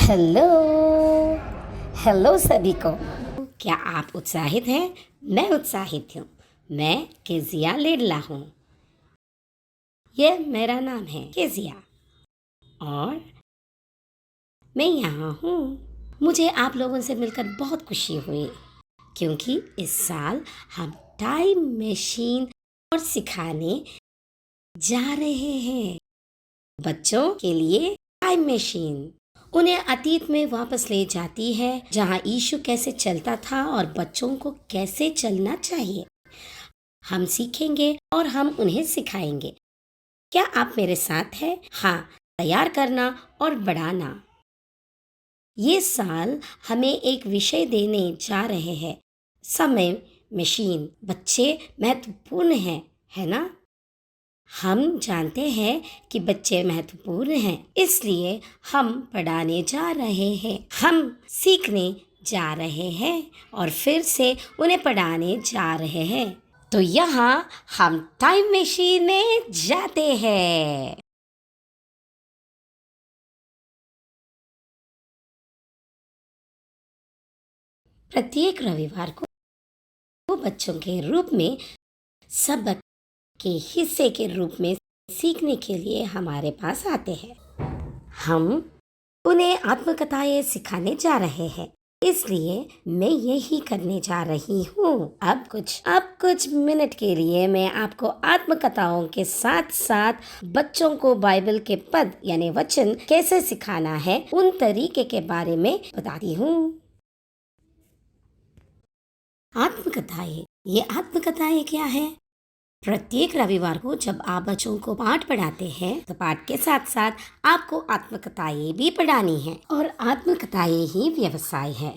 Hello hello सभी को। क्या आप उत्साहित हैं? मैं उत्साहित हूँ। मैं केजिया लेडला हूँ। यह मेरा नाम है केजिया और मैं यहाँ हूँ। मुझे आप लोगों से मिलकर बहुत खुशी हुई क्योंकि इस साल हम टाइम मशीन और सिखाने जा रहे हैं। बच्चों के लिए टाइम मशीन उन्हें अतीत में वापस ले जाती है, जहाँ यीशु कैसे चलता था और बच्चों को कैसे चलना चाहिए। हम सीखेंगे और हम उन्हें सिखाएंगे। क्या आप मेरे साथ हैं? हाँ, तैयार करना और बढ़ाना। ये साल हमें एक विषय देने जा रहे हैं, समय मशीन। बच्चे महत्वपूर्ण हैं, है ना? हम जानते हैं कि बच्चे महत्वपूर्ण हैं, इसलिए हम पढ़ाने जा रहे हैं, हम सीखने जा रहे हैं और फिर से उन्हें पढ़ाने जा रहे हैं। तो यहाँ हम टाइम मशीन में जाते हैं। प्रत्येक रविवार को बच्चों के रूप में सबक के हिस्से के रूप में सीखने के लिए हमारे पास आते हैं। हम उन्हें आत्मकथाएं सिखाने जा रहे हैं, इसलिए मैं यही करने जा रही हूँ। अब कुछ मिनट के लिए मैं आपको आत्मकथाओं के साथ साथ बच्चों को बाइबल के पद यानी वचन कैसे सिखाना है उन तरीके के बारे में बताती हूँ। आत्मकथाएं। ये आत्मकथाएं क्या है? प्रत्येक रविवार को जब आप बच्चों को पाठ पढ़ाते हैं तो पाठ के साथ साथ आपको आत्मकथाएं भी पढ़ानी है। और आत्मकथाएं ही व्यवसाय है।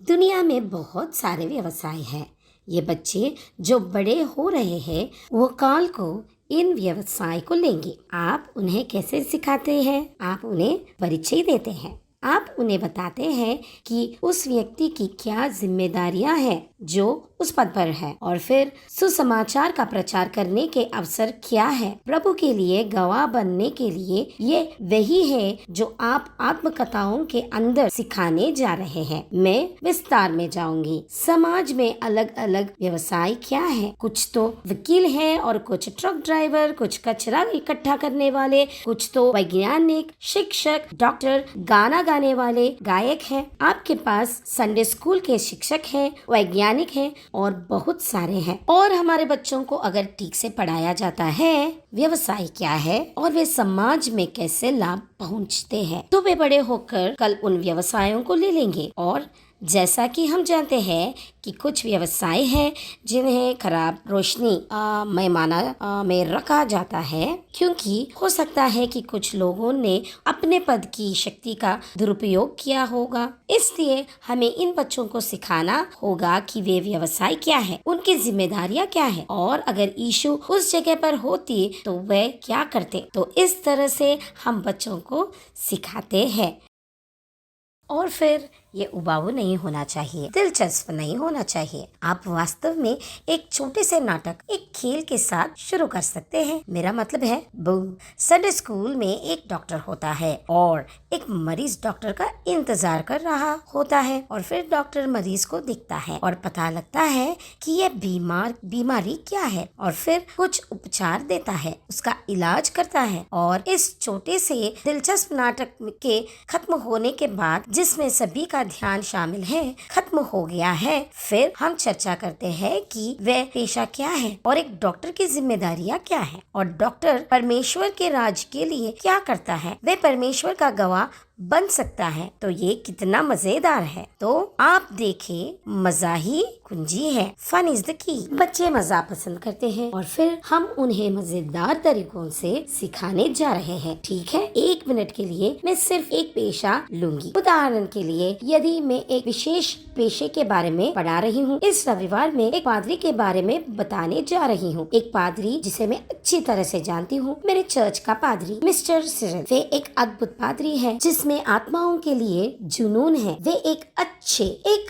दुनिया में बहुत सारे व्यवसाय हैं। ये बच्चे जो बड़े हो रहे हैं वो काल को इन व्यवसाय को लेंगे। आप उन्हें कैसे सिखाते हैं? आप उन्हें परिचय देते हैं। आप उन्हें बताते हैं कि उस व्यक्ति की क्या जिम्मेदारियां हैं जो उस पद पर है, और फिर सुसमाचार का प्रचार करने के अवसर क्या है। प्रभु के लिए गवाह बनने के लिए ये वही है जो आप आत्मकथाओं के अंदर सिखाने जा रहे हैं। मैं विस्तार में जाऊंगी। समाज में अलग अलग व्यवसाय क्या है? कुछ तो वकील है और कुछ ट्रक ड्राइवर, कुछ कचरा इकट्ठा करने वाले, कुछ तो वैज्ञानिक, शिक्षक, डॉक्टर, गाना गाने वाले, गायक हैं। आपके पास संडे स्कूल के शिक्षक हैं, वैज्ञानिक हैं और बहुत सारे हैं। और हमारे बच्चों को अगर ठीक से पढ़ाया जाता है व्यवसाय क्या है और वे समाज में कैसे लाभ पहुंचते हैं, तो वे बड़े होकर कल उन व्यवसायों को ले लेंगे। और जैसा कि हम जानते हैं कि कुछ व्यवसाय हैं जिन्हें खराब रोशनी में रखा जाता है, क्योंकि हो सकता है कि कुछ लोगों ने अपने पद की शक्ति का दुरुपयोग किया होगा। इसलिए हमें इन बच्चों को सिखाना होगा कि वे व्यवसाय क्या है, उनकी जिम्मेदारियां क्या है, और अगर यीशु उस जगह पर होती तो वे क्या करते। तो इस तरह से हम बच्चों को सिखाते हैं। और फिर ये उबाऊ नहीं होना चाहिए, दिलचस्प नहीं होना चाहिए। आप वास्तव में एक छोटे से नाटक, एक खेल के साथ शुरू कर सकते हैं। मेरा मतलब है बूम। संडे स्कूल में एक डॉक्टर होता है और एक मरीज डॉक्टर का इंतजार कर रहा होता है, और फिर डॉक्टर मरीज को देखता है और पता लगता है कि यह बीमारी क्या है, और फिर कुछ उपचार देता है, उसका इलाज करता है। और इस छोटे से दिलचस्प नाटक के खत्म होने के बाद, जिसमें सभी का ध्यान शामिल है, खत्म हो गया है, फिर हम चर्चा करते हैं कि वह पेशा क्या है और एक डॉक्टर की जिम्मेदारियां क्या है, और डॉक्टर परमेश्वर के राज के लिए क्या करता है। वह परमेश्वर का गवाह बन सकता है। तो ये कितना मजेदार है। तो आप देखें, मजा ही कुंजी है। Fun is the key. बच्चे मजा पसंद करते हैं और फिर हम उन्हें मजेदार तरीकों से सिखाने जा रहे हैं। ठीक है, 1 मिनट के लिए मैं सिर्फ एक पेशा लूंगी। उदाहरण के लिए, यदि मैं एक विशेष पेशे के बारे में पढ़ा रही हूँ, इस रविवार में एक पादरी के बारे में बताने जा रही हूँ। एक पादरी जिसे मैं अच्छी तरह से जानती हूँ, मेरे चर्च का पादरी मिस्टर सिरल। वे एक अद्भुत पादरी है जिसमें जिसमें आत्माओं के लिए जुनून है। वे एक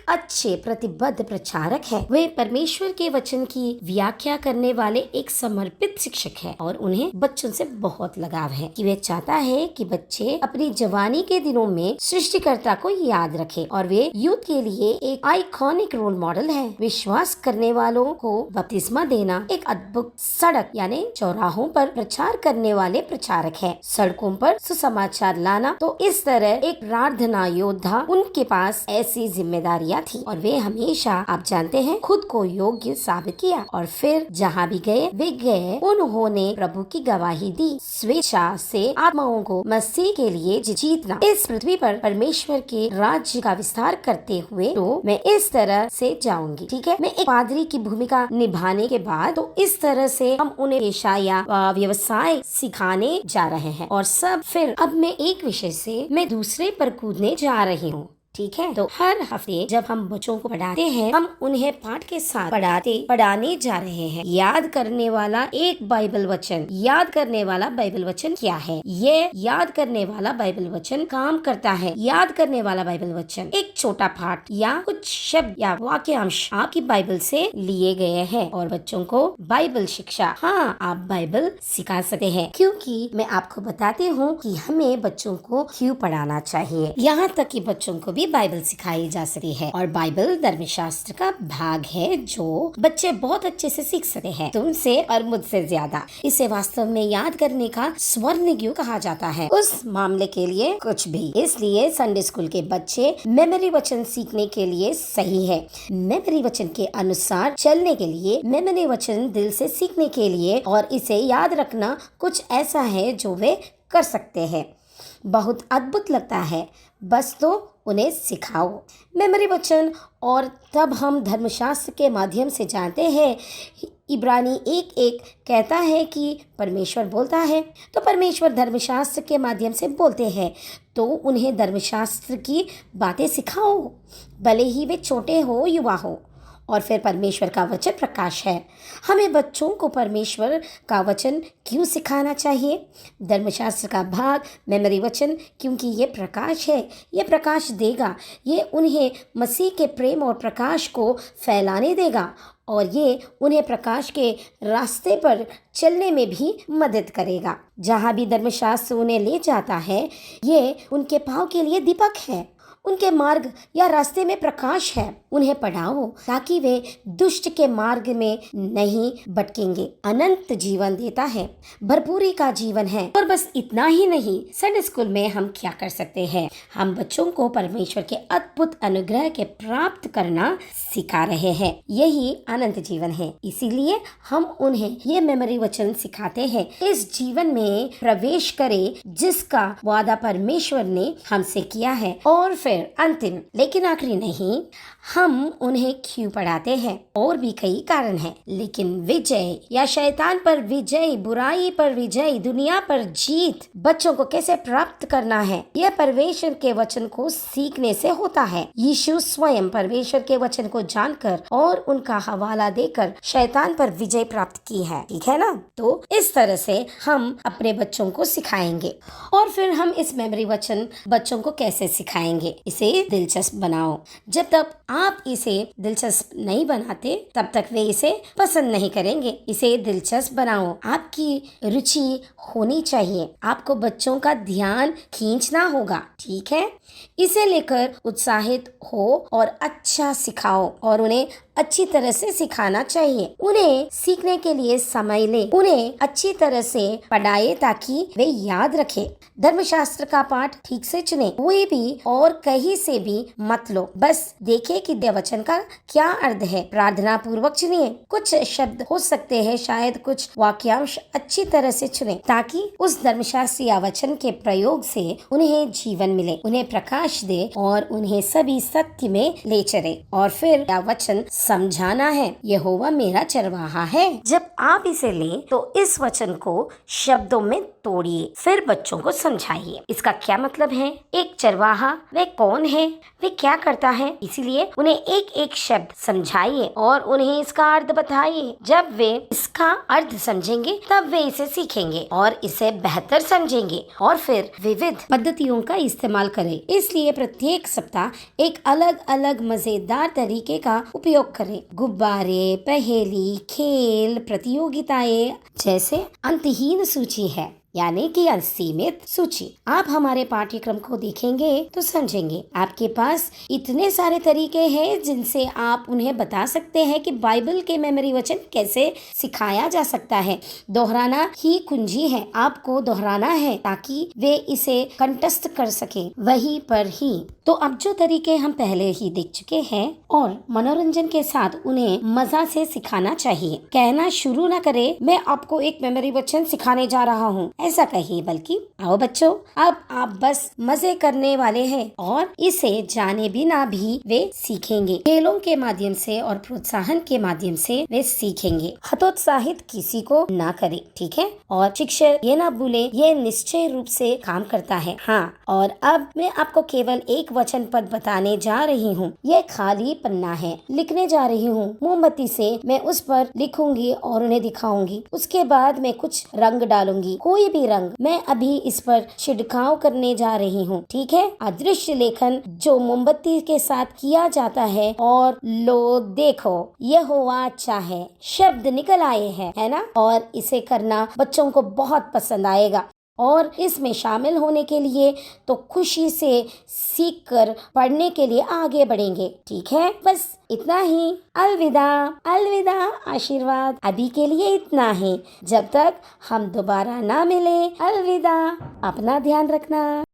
अच्छे प्रतिबद्ध प्रचारक है। वे परमेश्वर के वचन की व्याख्या करने वाले एक समर्पित शिक्षक है और उन्हें बच्चों से बहुत लगाव है कि वे चाहता है कि बच्चे अपनी जवानी के दिनों में सृष्टिकर्ता को याद रखें और वे यूथ के लिए एक आइकॉनिक रोल मॉडल है। विश्वास करने वालों को बपतिस्मा देना एक अद्भुत सड़क यानी चौराहों पर प्रचार करने वाले प्रचारक है। सड़कों पर सुसमाचार लाना तो इस तरह एक प्रार्थना योद्धा उनके पास ऐसी जिम्मेदारियां थी और वे हमेशा आप जानते हैं खुद को योग्य साबित किया और फिर जहाँ भी गए उन्होंने प्रभु की गवाही दी। स्वेच्छा से आत्माओं को मसीह के लिए जीतना इस पृथ्वी पर परमेश्वर के राज्य का विस्तार करते हुए तो मैं इस तरह से जाऊंगी। ठीक है, मैं एक पादरी की भूमिका निभाने के बाद तो इस तरह से हम उन्हें पेशा या व्यवसाय सिखाने जा रहे हैं और सब फिर अब मैं एक विषय से मैं दूसरे पर कूदने जा रही हूँ। ठीक है, तो हर हफ्ते जब हम बच्चों को पढ़ाते हैं हम उन्हें पाठ के साथ पढ़ाने जा रहे हैं। याद करने वाला बाइबल वचन क्या है? ये याद करने वाला बाइबल वचन काम करता है। याद करने वाला बाइबल वचन एक छोटा पाठ या कुछ शब्द या वाक्यांश आपकी बाइबल से लिए गए हैं और बच्चों को बाइबल शिक्षा आप बाइबल सिखा सकते हैं, क्योंकि मैं आपको बताती हूँ कि हमें बच्चों को क्यों पढ़ाना चाहिए। यहाँ तक कि बच्चों को बाइबल सिखाई जा सकती है और बाइबल धर्मशास्त्र का भाग है जो बच्चे बहुत अच्छे से सीख सकते हैं, तुमसे और मुझसे ज्यादा। इसे वास्तव में याद करने का स्वर्ण युग कहा जाता है, उस मामले के लिए कुछ भी। इसलिए संडे स्कूल के बच्चे मेमोरी वचन सीखने के लिए सही है। मेमोरी वचन के अनुसार चलने के लिए, मेमोरी वचन दिल से सीखने के लिए और इसे याद रखना कुछ ऐसा है जो वे कर सकते हैं। बहुत अद्भुत लगता है, बस तो उन्हें सिखाओ मेमोरी वचन। और तब हम धर्मशास्त्र के माध्यम से जानते हैं, इब्रानी 1:1 कहता है कि परमेश्वर बोलता है, तो परमेश्वर धर्मशास्त्र के माध्यम से बोलते हैं, तो उन्हें धर्मशास्त्र की बातें सिखाओ, भले ही वे छोटे हो युवा हो। और फिर परमेश्वर का वचन प्रकाश है। हमें बच्चों को परमेश्वर का वचन क्यों सिखाना चाहिए? धर्मशास्त्र का भाग मेमोरी वचन, क्योंकि ये प्रकाश है, ये प्रकाश देगा, ये उन्हें मसीह के प्रेम और प्रकाश को फैलाने देगा और ये उन्हें प्रकाश के रास्ते पर चलने में भी मदद करेगा। जहाँ भी धर्मशास्त्र उन्हें ले जाता है, ये उनके पाँव के लिए दीपक है, उनके मार्ग या रास्ते में प्रकाश है। उन्हें पढ़ाओ ताकि वे दुष्ट के मार्ग में नहीं भटकेंगे। अनंत जीवन देता है, भरपूरी का जीवन है। और बस इतना ही नहीं, संडे स्कूल में हम क्या कर सकते हैं? हम बच्चों को परमेश्वर के अद्भुत अनुग्रह के प्राप्त करना सिखा रहे हैं। यही अनंत जीवन है। इसीलिए हम उन्हें ये मेमोरी वचन सिखाते हैं। इस जीवन में प्रवेश करे जिसका वादा परमेश्वर ने हमसे किया है। और फिर अंतिम लेकिन आखिरी नहीं, हम उन्हें क्यों पढ़ाते हैं? और भी कई कारण हैं, लेकिन विजय या शैतान पर विजय, बुराई पर विजय, दुनिया पर जीत बच्चों को कैसे प्राप्त करना है, यह परमेश्वर के वचन को सीखने से होता है। यीशु स्वयं परमेश्वर के वचन को जानकर और उनका हवाला देकर शैतान पर विजय प्राप्त की है। ठीक है ना? तो इस तरह से हम अपने बच्चों को सिखाएंगे। और फिर हम इस मेमोरी वचन बच्चों को कैसे सिखाएंगे? इसे दिलचस्प बनाओ। जब तक आप इसे दिलचस्प नहीं बनाते तब तक वे इसे पसंद नहीं करेंगे। इसे दिलचस्प बनाओ। आपकी रुचि होनी चाहिए। आपको बच्चों का ध्यान खींचना होगा। ठीक है? इसे लेकर उत्साहित हो और अच्छा सिखाओ और उन्हें अच्छी तरह से सिखाना चाहिए। उन्हें सीखने के लिए समय ले, उन्हें अच्छी तरह से पढ़ाए ताकि वे याद रखें। धर्मशास्त्र का पाठ ठीक से चुने, कोई भी और कहीं से भी मत लो। बस देखे कि वचन का क्या अर्थ है। प्रार्थना पूर्वक चुनिए। कुछ शब्द हो सकते हैं, शायद कुछ वाक्यांश अच्छी तरह से चुने ताकि उस धर्मशास्त्र या वचन के प्रयोग से उन्हें जीवन मिले, उन्हें प्रकाश दे और उन्हें सभी सत्य में ले चले। और फिर यह वचन समझाना है, यहोवा मेरा चरवाहा है। जब आप इसे लें तो इस वचन को शब्दों में तोड़िए, फिर बच्चों को समझाइए। इसका क्या मतलब है? एक चरवाहा वह कौन है, वे क्या करता है, इसीलिए उन्हें एक एक शब्द समझाइए और उन्हें इसका अर्थ बताइए। जब वे इसका अर्थ समझेंगे तब वे इसे सीखेंगे और इसे बेहतर समझेंगे और फिर विविध पद्धतियों का इस्तेमाल करें। इसलिए प्रत्येक सप्ताह एक अलग अलग मजेदार तरीके का उपयोग करें। गुब्बारे, पहेली, खेल, प्रतियोगिताएं जैसे अंतहीन सूची है, यानी कि असीमित सूची। आप हमारे पाठ्यक्रम को देखेंगे तो समझेंगे। आपके पास इतने सारे तरीके हैं जिनसे आप उन्हें बता सकते हैं कि बाइबल के मेमोरी वचन कैसे सिखाया जा सकता है। दोहराना ही कुंजी है। आपको दोहराना है ताकि वे इसे कंठस्थ कर सके वहीं पर ही। तो अब जो तरीके हम पहले ही देख चुके हैं और मनोरंजन के साथ उन्हें मजा से सिखाना चाहिए। कहना शुरू न करें, मैं आपको एक मेमोरी वचन सिखाने जा रहा हूँ, ऐसा कहिए, बल्कि आओ बच्चों, अब आप बस मजे करने वाले हैं और इसे जाने बिना भी वे सीखेंगे। खेलों के माध्यम से और प्रोत्साहन के माध्यम से वे सीखेंगे। हतोत्साहित किसी को ना करें, ठीक है? और शिक्षक ये ना भूले, ये निश्चय रूप से काम करता है। हाँ, और अब मैं आपको केवल एक वचन पद बताने जा रही हूँ। ये खाली पन्ना है, लिखने जा रही हूँ। मोमबत्ती से मैं उस पर लिखूंगी और उन्हें दिखाऊंगी। उसके बाद मैं कुछ रंग डालूंगी, कोई भी रंग। मैं अभी इस पर छिड़काव करने जा रही हूँ, ठीक है? अदृश्य लेखन जो मोमबत्ती के साथ किया जाता है। और लो देखो, यहोवा अच्छा है, शब्द निकल आए हैं, है ना? और इसे करना बच्चों को बहुत पसंद आएगा और इसमें शामिल होने के लिए तो खुशी से सीखकर पढ़ने के लिए आगे बढ़ेंगे, ठीक है? बस इतना ही। अलविदा, अलविदा, आशीर्वाद। अभी के लिए इतना ही। जब तक हम दोबारा ना मिले, अलविदा। अपना ध्यान रखना।